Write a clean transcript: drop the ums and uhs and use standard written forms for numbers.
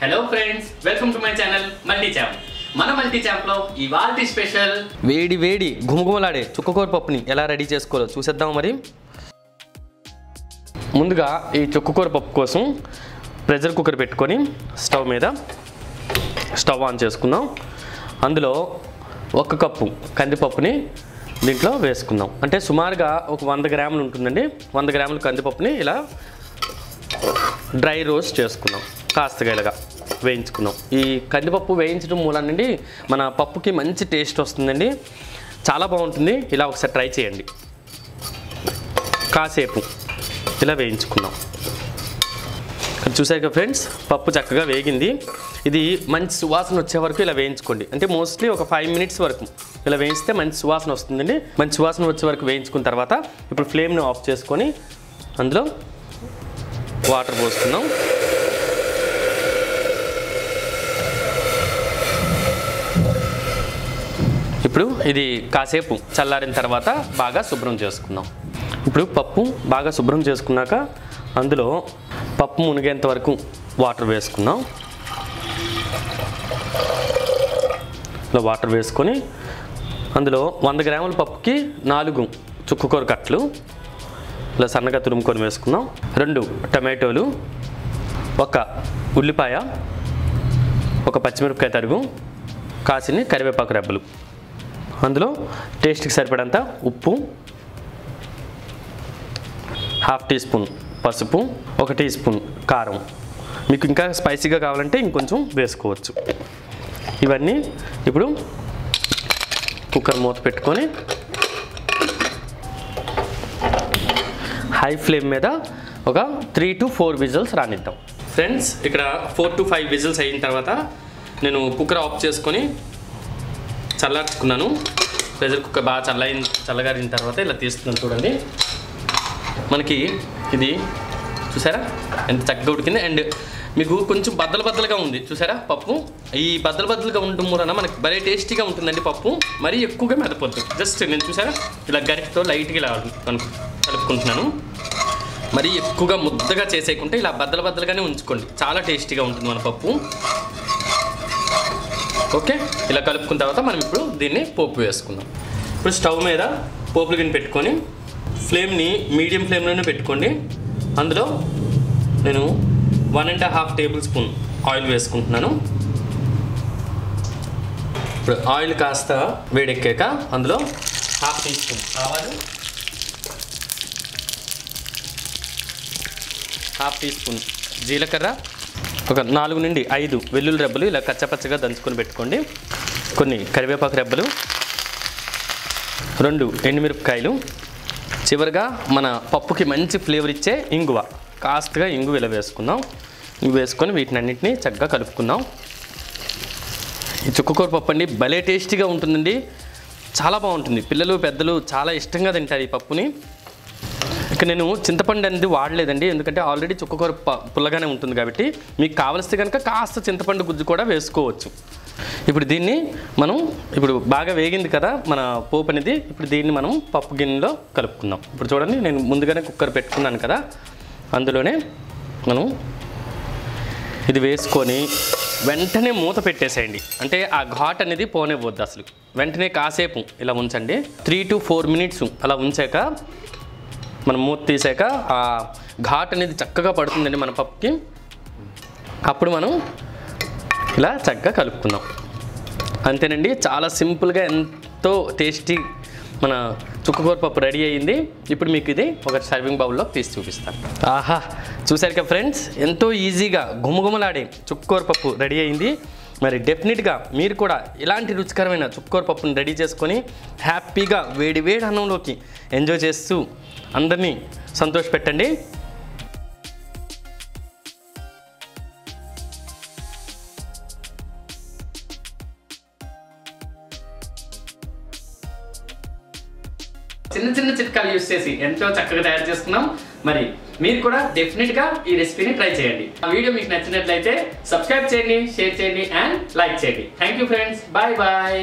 Hello friends, welcome to my channel multi champ. మన multi ఛాంప్లో ఇవాల్టి special వేడి వేడి గుమగుమలాడే చుక్కకూర పప్పుని ఎలా రెడీ చేసుకోవాలో చూసేద్దాం. మరి ముందుగా ఈ చుక్కకూర పప్పు కోసం ప్రెషర్ కుక్కర్ పెట్టుకొని స్టవ్ ఆన్ చేసుకుందాం. అందులో 1 కప్పు కందిపప్పుని దీంట్లో వేసుకుందాం. అంటే సుమారుగా ఒక 100 గ్రాములు ఉంటుందండి. 100 గ్రాముల కందిపప్పుని ఇలా డ్రై రోస్ట్ చేసుకుందాం, కాస్తగా ఇలాగా వేయించుకుందాం. ఈ కందిపప్పు వేయించడం మూలానండి మన పప్పుకి మంచి టేస్ట్ వస్తుందండి, చాలా బాగుంటుంది. ఇలా ఒకసారి ట్రై చేయండి. కాసేపు ఇలా వేయించుకుందాం. చూసాక ఫ్రెండ్స్, పప్పు చక్కగా వేగింది. ఇది మంచి సువాసన వచ్చే వరకు ఇలా వేయించుకోండి. అంటే మోస్ట్లీ ఒక 5 మినిట్స్ వరకు ఇలా వేయిస్తే మంచి సువాసన వస్తుందండి. మంచి సువాసన వచ్చే వరకు వేయించుకున్న తర్వాత ఇప్పుడు ఫ్లేమ్ని ఆఫ్ చేసుకొని అందులో వాటర్ పోసుకుందాం. ఇప్పుడు ఇది కాసేపు చల్లారిన తర్వాత బాగా శుభ్రం చేసుకుందాం. ఇప్పుడు పప్పు బాగా శుభ్రం చేసుకున్నాక అందులో పప్పు మునిగేంత వరకు వాటర్ వేసుకుందాం. ఇలా వాటర్ వేసుకొని అందులో 100 గ్రాముల పప్పుకి 4 చుక్కకూర కట్టలు ఇలా సన్నగా తురుముకొని వేసుకుందాం. 2 టమాటోలు, 1 ఉల్లిపాయ, 1 పచ్చిమిరపకాయ తరుగు, కాసిని కరివేపాకు రెబ్బలు, అందులో టేస్ట్కి సరిపడంత ఉప్పు, 1/2 టీ స్పూన్ పసుపు, 1 టీ స్పూన్ కారం. మీకు ఇంకా స్పైసీగా కావాలంటే ఇంకొంచెం వేసుకోవచ్చు. ఇవన్నీ ఇప్పుడు కుక్కర్ మూత పెట్టుకొని హై ఫ్లేమ్ మీద ఒక 3 to 4 విజిల్స్ రానిద్దాం. ఫ్రెండ్స్, ఇక్కడ 4 to 5 విజిల్స్ అయిన తర్వాత నేను కుక్కర్ ఆఫ్ చేసుకొని చల్లార్చుకున్నాను. ప్రెషర్ కుక్కర్ బాగా చల్లగారిన తర్వాత ఇలా తీస్తున్నాను. చూడండి, మనకి ఇది చూసారా ఎంత చక్కగా ఉడికింది. అండ్ మీకు కొంచెం బద్దలుగా ఉంది చూసారా పప్పు. ఈ బద్దలుగా ఉండడం వలన మనకి భలే టేస్టీగా ఉంటుందండి పప్పు. మరీ ఎక్కువగా మెదపొద్దు. జస్ట్ నేను చూసారా ఇలా గరిటతో లైట్గా ఇలా కలుపుకుంటున్నాను. మరీ ఎక్కువగా ముద్దగా చేసేయకుంటే ఇలా బద్దలుగానే ఉంచుకోండి, చాలా టేస్టీగా ఉంటుంది మన పప్పు. ఓకే, ఇలా కలుపుకున్న తర్వాత మనం ఇప్పుడు దీన్ని పోపు వేసుకుందాం. ఇప్పుడు స్టవ్ మీద పోపులు గిన్నె పెట్టుకొని ఫ్లేమ్ని మీడియం ఫ్లేమ్లోనే పెట్టుకోండి. అందులో నేను 1.5 టేబుల్ స్పూన్ ఆయిల్ వేసుకుంటున్నాను. ఇప్పుడు ఆయిల్ కాస్త వేడెక్కాక అందులో 1/2 టీ స్పూన్ ఆవాలు, 1/2 టీ స్పూన్ జీలకర్ర, ఒక 4 నుండి 5 వెల్లుల్లి రెబ్బలు ఇలా కచ్చపచ్చగా దంచుకొని పెట్టుకోండి. కొన్ని కరివేపాకు రెబ్బలు, 2 ఎండుమిరపకాయలు, చివరిగా మన పప్పుకి మంచి ఫ్లేవర్ ఇచ్చే ఇంగువ, కాస్తగా ఇంగువ ఇలా వేసుకుందాం. ఇవి వేసుకొని వీటిని అన్నింటినీ చక్కగా కలుపుకుందాం. ఈ చుక్కకూర పప్పు అండి భలే టేస్టీగా ఉంటుందండి, చాలా బాగుంటుంది. పిల్లలు పెద్దలు చాలా ఇష్టంగా తింటారు ఈ పప్పుని. ఇక నేను చింతపండు అనేది వాడలేదండి, ఎందుకంటే ఆల్రెడీ చుక్కకూర పుల్లగానే ఉంటుంది కాబట్టి. మీకు కావలిస్తే కనుక కాస్త చింతపండు గుజ్జు కూడా వేసుకోవచ్చు. ఇప్పుడు దీన్ని మనం ఇప్పుడు బాగా వేగింది కదా మన పోపు అనేది. ఇప్పుడు దీన్ని మనం పప్పు గిన్నెలో కలుపుకుందాం. ఇప్పుడు చూడండి, నేను ముందుగానే కుక్కర్ పెట్టుకున్నాను కదా, అందులోనే మనం ఇది వేసుకొని వెంటనే మూత పెట్టేసేయండి. అంటే ఆ ఘాట్ అనేది పోనివ్వద్దు అసలు. వెంటనే కాసేపు ఇలా ఉంచండి. 3 to 4 మినిట్స్ అలా ఉంచాక మనం మూత తీసాక ఆ ఘాట్ అనేది చక్కగా పడుతుందండి మన పప్పుకి. అప్పుడు మనం ఇలా చక్కగా కలుపుకుందాం. అంతేనండి, చాలా సింపుల్గా ఎంతో టేస్టీ మన చుక్కకూర పప్పు రెడీ అయ్యింది. ఇప్పుడు మీకు ఇది ఒక సర్వింగ్ బౌల్లో తీసి చూపిస్తాను. ఆహా, చూసారు కదా ఫ్రెండ్స్, ఎంతో ఈజీగా గుమగుమలాడే చుక్కకూర పప్పు రెడీ అయింది. మరి డెఫినెట్గా మీరు కూడా ఇలాంటి రుచికరమైన చుక్కకూర పప్పుని రెడీ చేసుకొని హ్యాపీగా వేడి అన్నంలోకి ఎంజాయ్ చేస్తూ అందరినీ సంతోషపెట్టండి. చిన్న చిట్కాలు యూస్ చేసి ఎంతో చక్కగా తయారు చేసుకున్నాం. మరి మీరు కూడా డెఫినెట్గా ఈ రెసిపీని ట్రై చేయండి. ఆ వీడియో మీకు నచ్చినట్లయితే సబ్స్క్రైబ్ చేయండి, షేర్ చేయండి అండ్ లైక్ చేయండి. Thank you friends, bye bye.